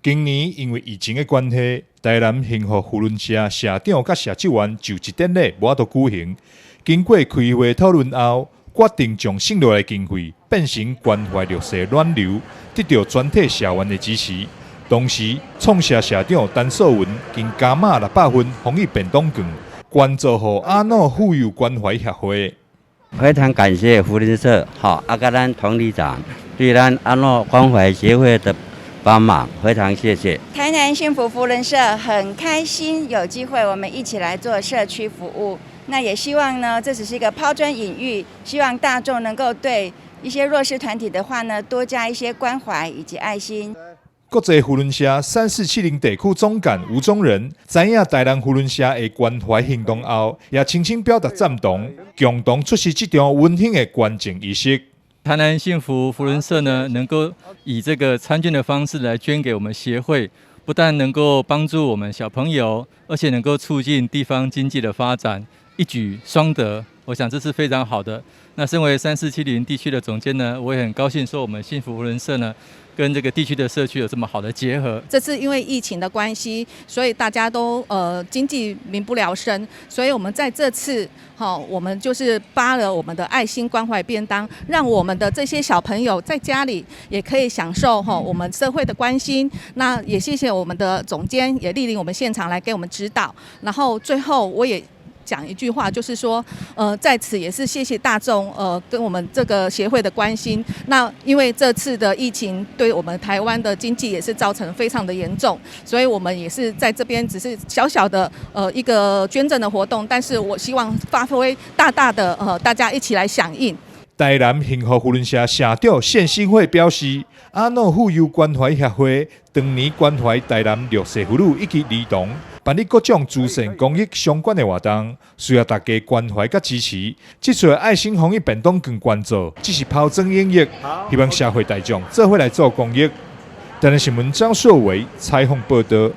今年因为疫情的关系，台南幸福扶轮社社长甲社职员就职典礼无法度举行。经过开会讨论后，决定将省落来的经费变成关怀弱势暖流，得到全体社员的支持。同时，创社社长陈素文更加码600份防疫便当券，捐助给阿诺妇幼关怀协会。非常感谢扶轮社甲咱童理长对咱阿诺关怀协会的帮忙，非常谢谢。台南幸福扶轮社很开心有机会我们一起来做社区服务，那也希望呢，这只是一个抛砖引玉，希望大众能够对一些弱势团体的话呢，多加一些关怀以及爱心。国际扶轮社3470地区总干吴宗仁知影台南扶轮社的关怀行动后，也轻轻表达赞同，共同出席这场温馨的捐赠仪式。台南幸福扶轮社呢，能够以这个参捐的方式来捐给我们协会，不但能够帮助我们小朋友，而且能够促进地方经济的发展，一举双得。我想这是非常好的。那身为3470地区的总监呢，我也很高兴说我们幸福扶轮社呢，跟这个地区的社区有这么好的结合。这次因为疫情的关系，所以大家都经济民不聊生，所以我们在这次我们就是发了我们的爱心关怀便当，让我们的这些小朋友在家里也可以享受我们社会的关心。那也谢谢我们的总监也莅临我们现场来给我们指导。然后最后我也讲一句话，就是说，在此也是谢谢大众，跟我们这个协会的关心。那因为这次的疫情对我们台湾的经济也是造成非常的严重，所以我们也是在这边只是小小的一个捐赠的活动，但是我希望发挥大大的大家一起来响应。台南幸福扶轮社社长谢新慧表示，阿诺妇幼关怀协会当年关怀台南弱势妇女以及儿童，办理各种慈善公益相关的活动，需要大家关怀和支持。这次的爱心防疫便当券捐助只是抛砖引玉，希望社会大众做伙来做公益。台南新闻张硕维采访报道。